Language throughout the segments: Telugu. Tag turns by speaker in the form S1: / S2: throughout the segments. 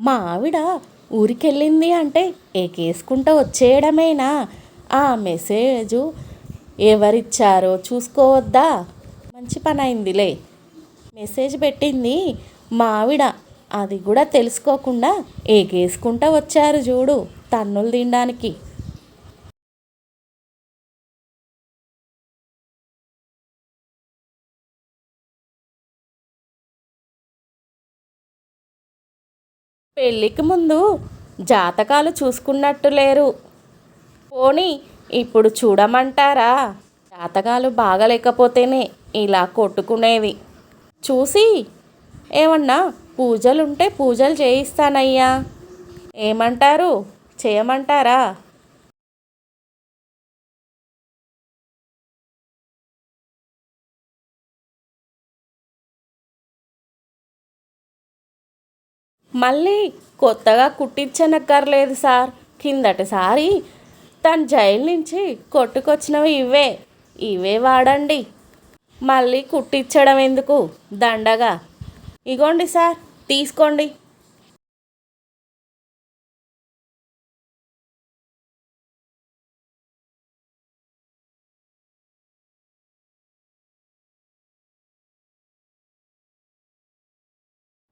S1: మా ఆవిడ ఊరికెళ్ళింది అంటే ఎగేసుకుంటూ వచ్చేయడమేనా? ఆ మెసేజు ఎవరిచ్చారో చూసుకోవద్దా? మంచి పని అయిందిలే. మెసేజ్ పెట్టింది మా ఆవిడ, అది కూడా తెలుసుకోకుండా ఎగేసుకుంటూ వచ్చారు చూడు తన్నులు తినడానికి. పెళ్ళికి ముందు జాతకాలు చూసుకున్నట్టు లేరు. పోనీ ఇప్పుడు చూడమంటారా? జాతకాలు బాగలేకపోతేనే ఇలా కొట్టుకునేది. చూసి ఏమన్నా పూజలుంటే పూజలు చేయిస్తానయ్యా. ఏమంటారు? చేయమంటారా? మళ్ళీ కొత్తగా కుట్టించనక్కర్లేదు సార్. కిందటిసారి తను జైలు నుంచి కొట్టుకొచ్చినవి ఇవే. ఇవే వాడండి. మళ్ళీ కుట్టించడం ఎందుకు దండగా? ఇగోండి సార్, తీసుకోండి.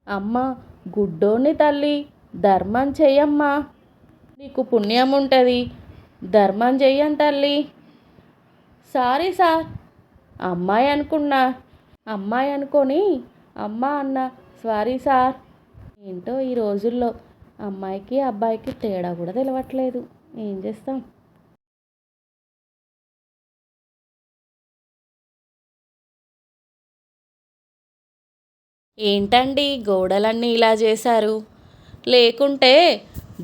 S1: అమ్మ గుడ్డోని తల్లి, ధర్మం చెయ్యమ్మా, నీకు పుణ్యం ఉంటుంది. ధర్మం చెయ్యం తల్లి. సారీ సార్, అమ్మాయి అనుకున్నా. అమ్మాయి అనుకొని అమ్మ అన్న. Sorry sir. ఏంటో ఈ రోజుల్లో అమ్మాయికి అబ్బాయికి తేడా కూడా తెలవట్లేదు. ఏం చేస్తాం? ఏంటండి గోడలన్నీ ఇలా చేశారు? లేకుంటే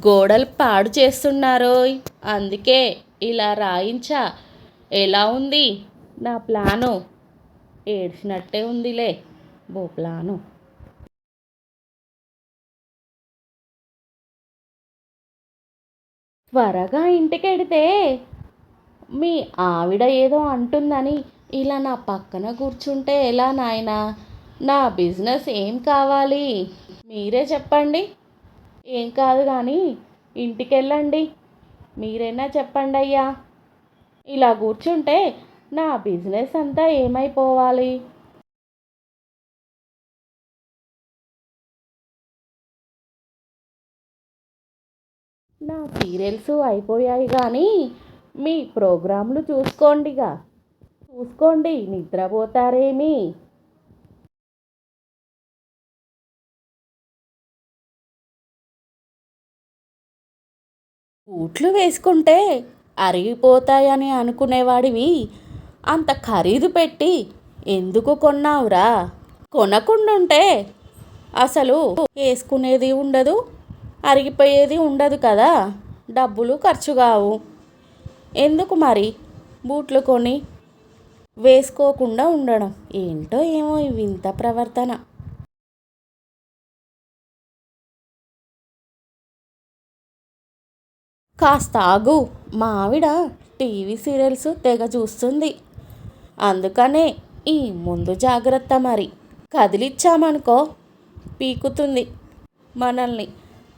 S1: గోడలు పాడు చేస్తున్నారోయ్. అందుకే ఇలా రాయించా. ఎలా ఉంది నా ప్లాను? ఏడ్చినట్టే ఉందిలే బో ప్లాను. త్వరగా ఇంటికెడితే మీ ఆవిడ ఏదో అంటుందని ఇలా నా పక్కన కూర్చుంటే ఎలా నాయనా? నా బిజినెస్ ఏం కావాలి? మీరే చెప్పండి. ఏం కాదు కానీ ఇంటికెళ్ళండి. మీరైనా చెప్పండి అయ్యా. ఇలా కూర్చుంటే నా బిజినెస్ అంతా ఏమైపోవాలి? నా సీరియల్స్ అయిపోయాయి కానీ మీ ప్రోగ్రాంలు చూసుకోండిగా. చూసుకోండి, నిద్రపోతారేమి? బూట్లు వేసుకుంటే అరిగిపోతాయని అనుకునేవాడివి అంత ఖరీదు పెట్టి ఎందుకు కొన్నావురా? కొనకుండుంటే అసలు వేసుకునేది ఉండదు, అరిగిపోయేది ఉండదు కదా. డబ్బులు ఖర్చు కావు. ఎందుకు మరి బూట్లు కొని వేసుకోకుండా ఉండడం? ఏంటో ఏమో ఈ వింత ప్రవర్తన. కాస్త ఆగు. మా ఆవిడ టీవీ సీరియల్స్ తెగ చూస్తుంది. అందుకనే ఈ ముందు జాగ్రత్త. మరి కదిలిచ్చామనుకో పీకుతుంది మనల్ని.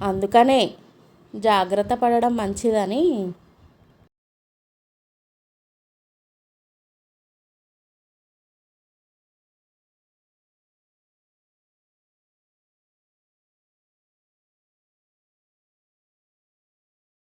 S1: అందుకనే జాగ్రత్త పడడం మంచిదని